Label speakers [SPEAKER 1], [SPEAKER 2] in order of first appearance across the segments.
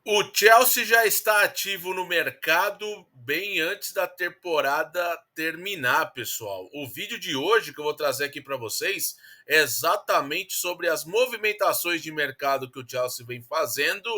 [SPEAKER 1] O Chelsea já está ativo no mercado bem antes da temporada terminar, pessoal. O vídeo de hoje que eu vou trazer aqui para vocês é exatamente sobre as movimentações de mercado que o Chelsea vem fazendo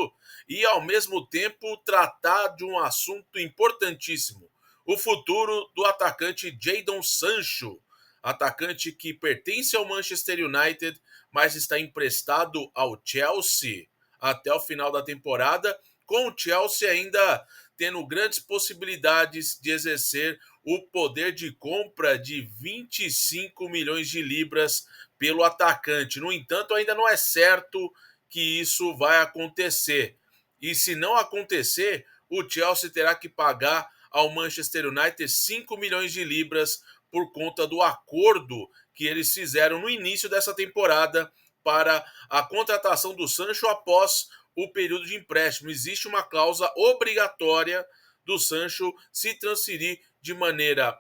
[SPEAKER 1] e, ao mesmo tempo, tratar de um assunto importantíssimo: o futuro do atacante Jadon Sancho, atacante que pertence ao Manchester United, mas está emprestado ao Chelsea até o final da temporada, com o Chelsea ainda tendo grandes possibilidades de exercer o poder de compra de 25 milhões de libras pelo atacante. No entanto, ainda não é certo que isso vai acontecer. E se não acontecer, o Chelsea terá que pagar ao Manchester United 5 milhões de libras por conta do acordo que eles fizeram no início dessa temporada para a contratação do Sancho após o período de empréstimo. Existe uma cláusula obrigatória do Sancho se transferir de maneira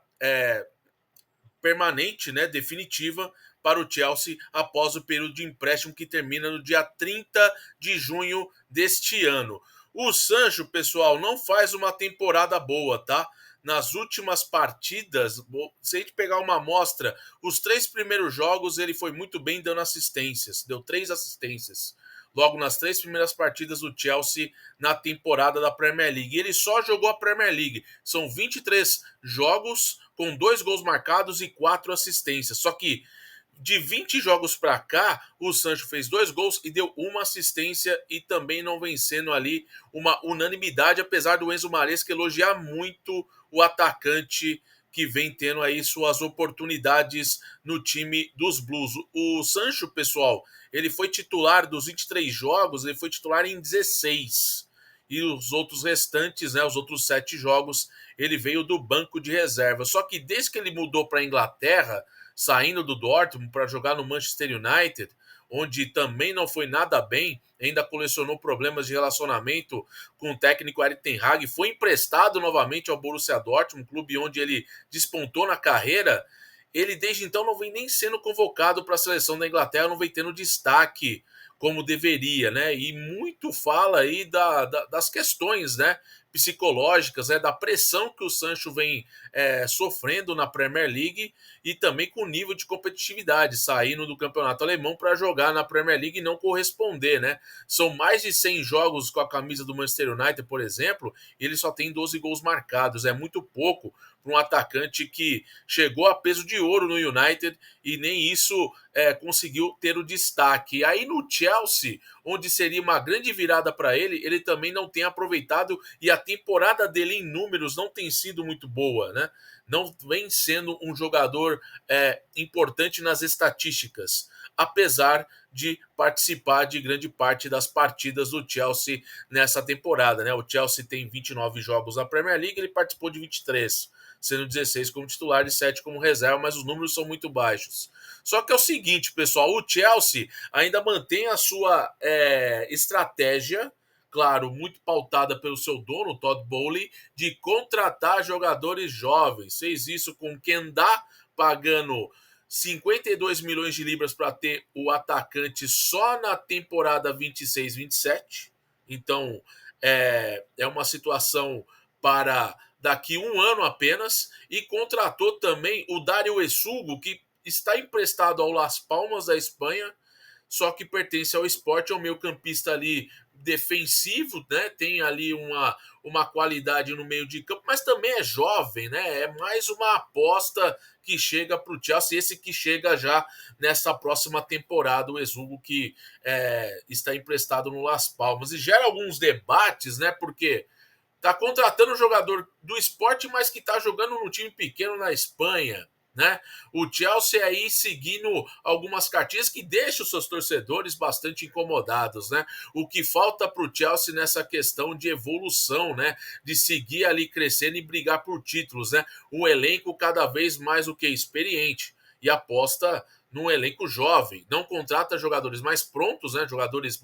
[SPEAKER 1] permanente, né, definitiva, para o Chelsea após o período de empréstimo que termina no dia 30 de junho deste ano. O Sancho, pessoal, não faz uma temporada boa, tá? Nas últimas partidas, se a gente pegar uma amostra, os 3 primeiros jogos ele foi muito bem dando assistências, deu 3 assistências. Logo nas 3 primeiras partidas do Chelsea na temporada da Premier League. E ele só jogou a Premier League. São 23 jogos com 2 gols marcados e 4 assistências. Só que de 20 jogos para cá, o Sancho fez 2 gols e deu uma assistência e também não vencendo ali uma unanimidade, apesar do Enzo Maresca elogiar muito o atacante que vem tendo aí suas oportunidades no time dos Blues. O Sancho, pessoal, ele foi titular dos 23 jogos, ele foi titular em 16. E os outros restantes, né, os outros 7 jogos, ele veio do banco de reserva. Só que desde que ele mudou para a Inglaterra, saindo do Dortmund para jogar no Manchester United, onde também não foi nada bem, ainda colecionou problemas de relacionamento com o técnico Erik ten Hag, foi emprestado novamente ao Borussia Dortmund, clube onde ele despontou na carreira. Ele desde então não vem nem sendo convocado para a seleção da Inglaterra, não vem tendo destaque como deveria, né? E muito fala aí das questões, né, psicológicas, né, da pressão que o Sancho vem sofrendo na Premier League e também com o nível de competitividade, saindo do campeonato alemão para jogar na Premier League e não corresponder, né? São mais de 100 jogos com a camisa do Manchester United, por exemplo, e ele só tem 12 gols marcados. É muito pouco para um atacante que chegou a peso de ouro no United e nem isso conseguiu ter o destaque. Aí no Chelsea, onde seria uma grande virada para ele, ele também não tem aproveitado e a temporada dele em números não tem sido muito boa, né? Não vem sendo um jogador importante nas estatísticas, apesar de participar de grande parte das partidas do Chelsea nessa temporada, né? O Chelsea tem 29 jogos na Premier League, ele participou de 23, sendo 16 como titular e 7 como reserva, mas os números são muito baixos. Só que é o seguinte, pessoal, o Chelsea ainda mantém a sua estratégia, claro, muito pautada pelo seu dono, Todd Bowley, de contratar jogadores jovens. Fez isso com Kendá, pagando 52 milhões de libras para ter o atacante só na temporada 26-27. Então, é uma situação para daqui um ano apenas. E contratou também o Dario Essugo, que está emprestado ao Las Palmas da Espanha, só que pertence ao esporte, é um meio campista ali defensivo, né? Tem ali uma qualidade no meio de campo, mas também é jovem, né? É mais uma aposta que chega para o Chelsea, esse que chega já nessa próxima temporada, o Exugo que está emprestado no Las Palmas. E gera alguns debates, né? Porque tá contratando um jogador do esporte, mas que tá jogando num time pequeno na Espanha, né? O Chelsea aí seguindo algumas cartinhas que deixam os seus torcedores bastante incomodados, né? O que falta para o Chelsea nessa questão de evolução, né? De seguir ali crescendo e brigar por títulos, né? Um elenco cada vez mais o que experiente e aposta num elenco jovem, não contrata jogadores mais prontos, né, jogadores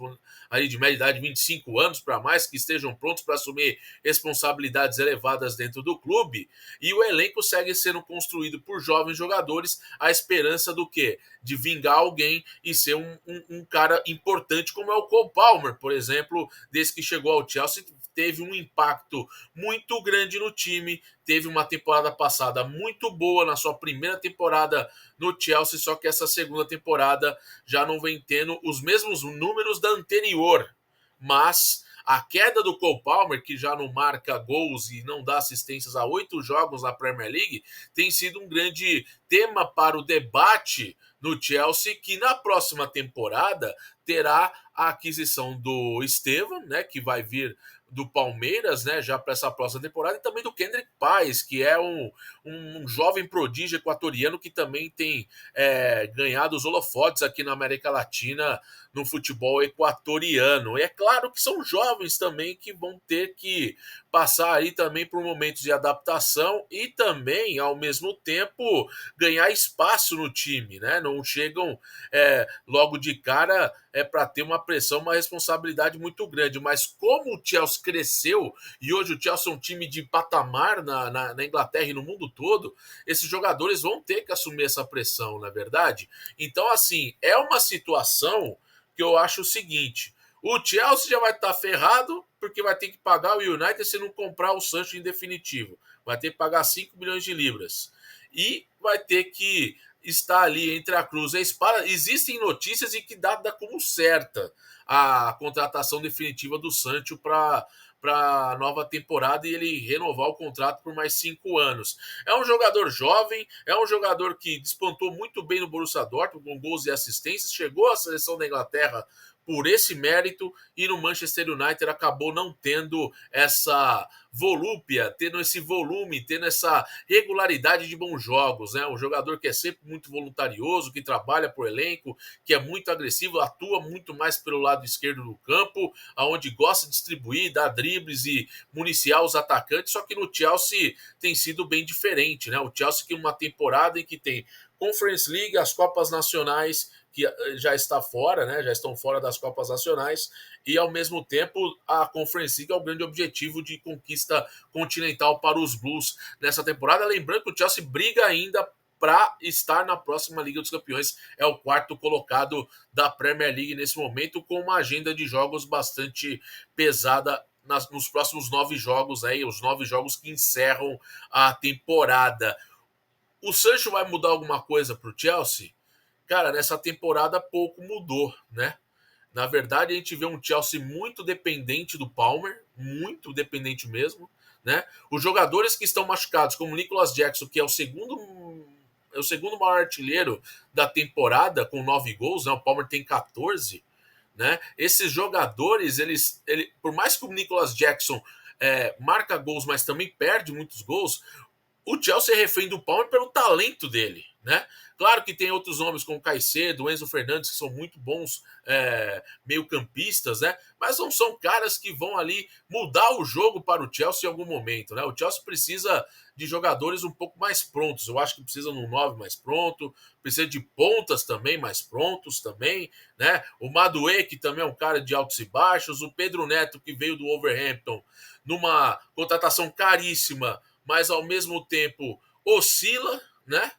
[SPEAKER 1] aí de média idade, 25 anos para mais, que estejam prontos para assumir responsabilidades elevadas dentro do clube, e o elenco segue sendo construído por jovens jogadores, à esperança do quê? De vingar alguém e ser um cara importante, como é o Cole Palmer, por exemplo, desde que chegou ao Chelsea, teve um impacto muito grande no time, teve uma temporada passada muito boa na sua primeira temporada no Chelsea, só que essa segunda temporada já não vem tendo os mesmos números da anterior, mas a queda do Cole Palmer, que já não marca gols e não dá assistências a 8 jogos na Premier League, tem sido um grande tema para o debate no Chelsea, que na próxima temporada terá a aquisição do Estevam, né, que vai vir do Palmeiras, né, já para essa próxima temporada, e também do Kendrick Páez, que é um jovem prodígio equatoriano que também tem ganhado os holofotes aqui na América Latina no futebol equatoriano. E é claro que são jovens também que vão ter que passar aí também por momentos de adaptação e também, ao mesmo tempo, ganhar espaço no time, né? Não chegam logo de cara para ter uma pressão, uma responsabilidade muito grande. Mas como o Chelsea cresceu e hoje o Chelsea é um time de patamar na Inglaterra e no mundo todo, esses jogadores vão ter que assumir essa pressão, na é verdade? Então, assim, é uma situação que eu acho o seguinte: o Chelsea já vai estar ferrado porque vai ter que pagar o United se não comprar o Sancho em definitivo. Vai ter que pagar 5 milhões de libras. E vai ter que estar ali entre a cruz e a espada. Existem notícias em que dá como certa a contratação definitiva do Sancho para a nova temporada e ele renovar o contrato por mais 5 anos. É um jogador jovem, é um jogador que despontou muito bem no Borussia Dortmund com gols e assistências, chegou à seleção da Inglaterra por esse mérito e no Manchester United acabou não tendo essa volúpia, tendo esse volume, tendo essa regularidade de bons jogos, né? Um jogador que é sempre muito voluntarioso, que trabalha por elenco, que é muito agressivo, atua muito mais pelo lado esquerdo do campo, aonde gosta de distribuir, dar dribles e municiar os atacantes, só que no Chelsea tem sido bem diferente, né? O Chelsea tem uma temporada em que tem Conference League, as Copas Nacionais, que já está fora, né? Já estão fora das Copas Nacionais, e ao mesmo tempo a Conference League é o grande objetivo de conquista continental para os Blues nessa temporada. Lembrando que o Chelsea briga ainda para estar na próxima Liga dos Campeões, é o quarto colocado da Premier League nesse momento, com uma agenda de jogos bastante pesada nos próximos 9 jogos, aí, os 9 jogos que encerram a temporada. O Sancho vai mudar alguma coisa para o Chelsea? Cara, nessa temporada pouco mudou, né? Na verdade, a gente vê um Chelsea muito dependente do Palmer, muito dependente mesmo, né? Os jogadores que estão machucados, como o Nicolas Jackson, que é o segundo maior artilheiro da temporada, com 9 gols, né? O Palmer tem 14, né? Esses jogadores, por mais que o Nicolas Jackson marca gols, mas também perde muitos gols, o Chelsea é refém do Palmer pelo talento dele, né? Claro que tem outros nomes como Caicedo, Enzo Fernandes, que são muito bons meio-campistas, né? Mas não são caras que vão ali mudar o jogo para o Chelsea em algum momento, né? O Chelsea precisa de jogadores um pouco mais prontos. Eu acho que precisa de um 9 mais pronto, precisa de pontas também mais prontos também, né? O Maduê, que também é um cara de altos e baixos, o Pedro Neto, que veio do Wolverhampton numa contratação caríssima, mas ao mesmo tempo oscila, né?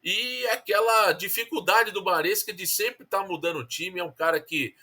[SPEAKER 1] E aquela dificuldade do Maresca de sempre estar mudando o time. É um cara que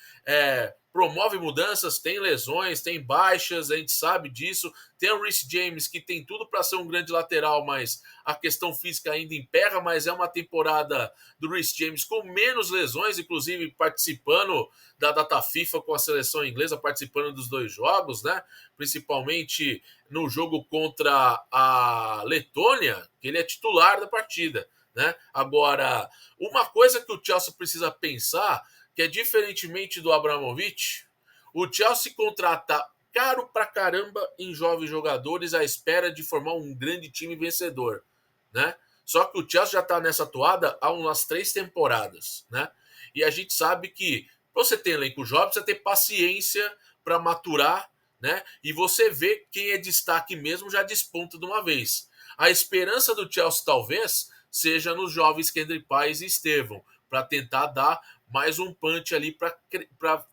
[SPEAKER 1] promove mudanças, tem lesões, tem baixas, a gente sabe disso. Tem o Reece James, que tem tudo para ser um grande lateral, mas a questão física ainda emperra. Mas é uma temporada do Reece James com menos lesões, inclusive participando da data FIFA com a seleção inglesa, participando dos 2 jogos, né? Principalmente no jogo contra a Letônia, que ele é titular da partida, né? Agora, uma coisa que o Chelsea precisa pensar, que é diferentemente do Abramovich, o Chelsea contrata caro pra caramba em jovens jogadores à espera de formar um grande time vencedor, né? Só que o Chelsea já está nessa toada há umas 3 temporadas, né? E a gente sabe que você tem elenco jovem, precisa ter paciência para maturar, né? E você vê quem é destaque mesmo já desponta de uma vez. A esperança do Chelsea talvez seja nos jovens Kendrick Páez e Estevam, para tentar dar mais um punch ali para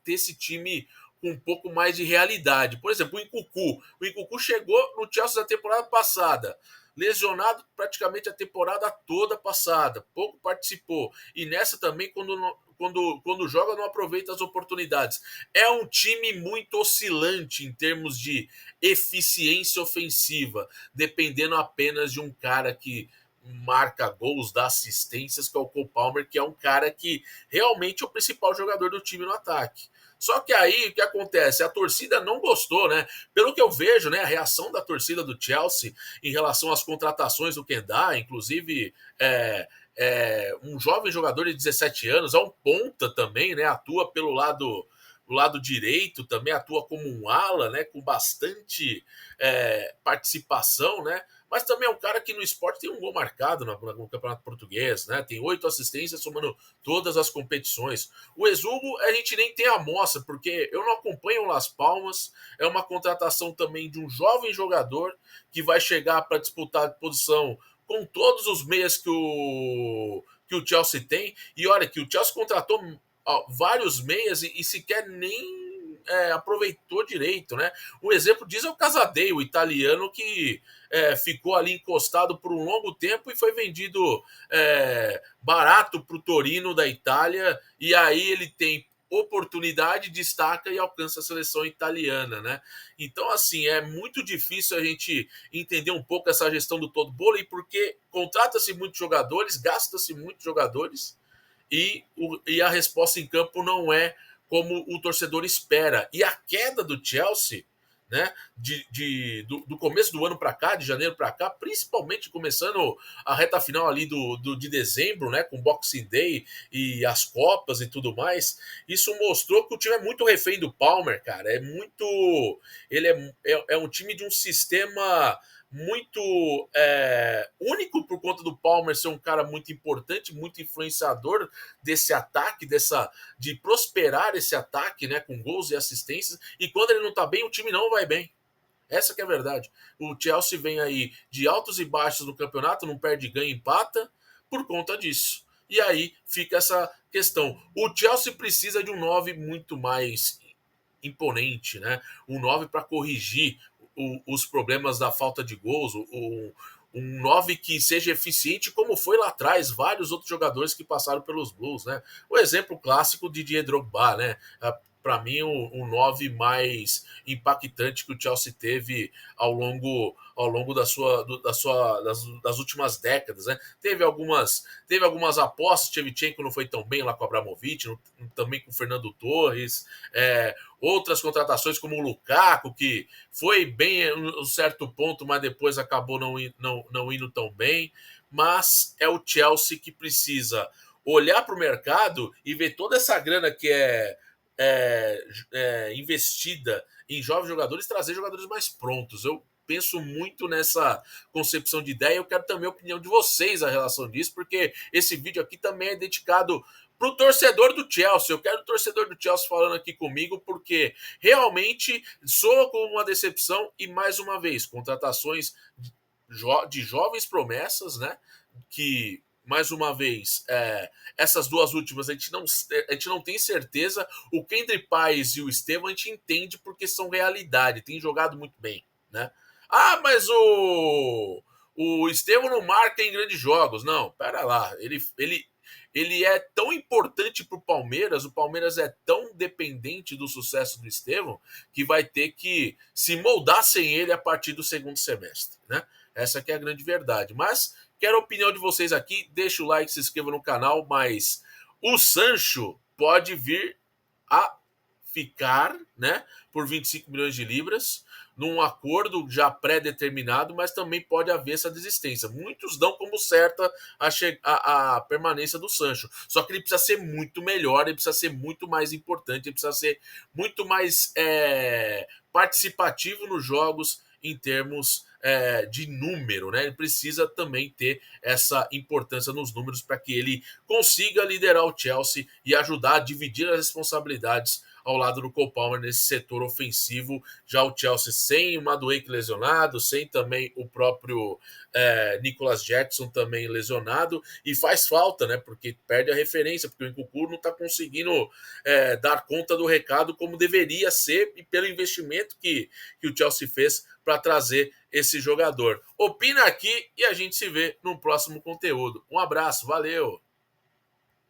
[SPEAKER 1] ter esse time com um pouco mais de realidade. Por exemplo, o Nkunku chegou no Chelsea da temporada passada, lesionado praticamente a temporada toda passada, pouco participou. E nessa também, quando joga, não aproveita as oportunidades. É um time muito oscilante em termos de eficiência ofensiva, dependendo apenas de um cara que marca gols, dá assistências, que é o Cole Palmer, que é um cara que realmente é o principal jogador do time no ataque. Só que aí o que acontece? A torcida não gostou, né? Pelo que eu vejo, né? A reação da torcida do Chelsea em relação às contratações do Kendall, inclusive um jovem jogador de 17 anos, é um ponta também, né? Atua pelo lado direito, também atua como um ala, né? Com bastante participação, né? Mas também é um cara que no esporte tem um gol marcado no Campeonato Português, né? Tem 8 assistências somando todas as competições. O Exugo a gente nem tem amostra, porque eu não acompanho o Las Palmas. É uma contratação também de um jovem jogador que vai chegar para disputar a posição com todos os meias que o Chelsea tem. E olha que o Chelsea contratou vários meias e sequer nem aproveitou direito, né? Um exemplo disso é o Casadei, o italiano que ficou ali encostado por um longo tempo e foi vendido barato para o Torino da Itália, e aí ele tem oportunidade, destaca e alcança a seleção italiana, né? Então, assim, é muito difícil a gente entender um pouco essa gestão do todo bolo, porque contrata-se muitos jogadores, gasta-se muitos jogadores, e a resposta em campo não é como o torcedor espera. E a queda do Chelsea, né, do começo do ano para cá, de janeiro para cá, principalmente começando a reta final ali de dezembro, né, com Boxing Day e as Copas e tudo mais, isso mostrou que o time é muito refém do Palmer, cara. Ele é um time de um sistema muito único por conta do Palmer ser um cara muito importante, muito influenciador desse ataque, de prosperar esse ataque, né, com gols e assistências. E quando ele não tá bem, o time não vai bem. Essa que é a verdade. O Chelsea vem aí de altos e baixos no campeonato, não perde, ganha, empata por conta disso. E aí fica essa questão. O Chelsea precisa de um 9 muito mais imponente, né? Um 9 para corrigir os problemas da falta de gols, um 9 que seja eficiente, como foi lá atrás, vários outros jogadores que passaram pelos Blues, né? O exemplo clássico de Didier Drogba, né? Para mim, o 9 mais impactante que o Chelsea teve ao longo das últimas décadas, né? Teve algumas apostas, Shevchenko não foi tão bem lá com o Abramovich, também com o Fernando Torres, outras contratações como o Lukaku, que foi bem em um certo ponto, mas depois acabou não indo tão bem. Mas é o Chelsea que precisa olhar para o mercado e ver toda essa grana que investida em jovens jogadores, trazer jogadores mais prontos. Eu penso muito nessa concepção de ideia. Eu quero também a opinião de vocês a relação disso, porque esse vídeo aqui também é dedicado para o torcedor do Chelsea. Eu quero o torcedor do Chelsea falando aqui comigo, porque realmente soa como uma decepção. E mais uma vez, contratações de jovens promessas, né? Que mais uma vez, essas duas últimas a gente não tem certeza. O Kendrick Pais e o Estevão a gente entende porque são realidade, tem jogado muito bem, né? Ah, mas o Estevão não marca em grandes jogos. Não, pera lá. Ele é tão importante para o Palmeiras é tão dependente do sucesso do Estevão, que vai ter que se moldar sem ele a partir do segundo semestre, né? Essa que é a grande verdade. Mas quero a opinião de vocês aqui. Deixa o like, se inscreva no canal. Mas o Sancho pode vir a ficar, né, por 25 milhões de libras, num acordo já pré-determinado, mas também pode haver essa desistência. Muitos dão como certa a permanência do Sancho. Só que ele precisa ser muito melhor, ele precisa ser muito mais importante, ele precisa ser muito mais participativo nos jogos em termos de número, né? Ele precisa também ter essa importância nos números para que ele consiga liderar o Chelsea e ajudar a dividir as responsabilidades ao lado do Cole Palmer nesse setor ofensivo. Já o Chelsea sem o Madueke lesionado, sem também o próprio Nicolas Jackson também lesionado, e faz falta, né? Porque perde a referência, porque o Nkunku não está conseguindo dar conta do recado como deveria ser, e pelo investimento que o Chelsea fez para trazer esse jogador. Opina aqui e a gente se vê no próximo conteúdo. Um abraço, valeu!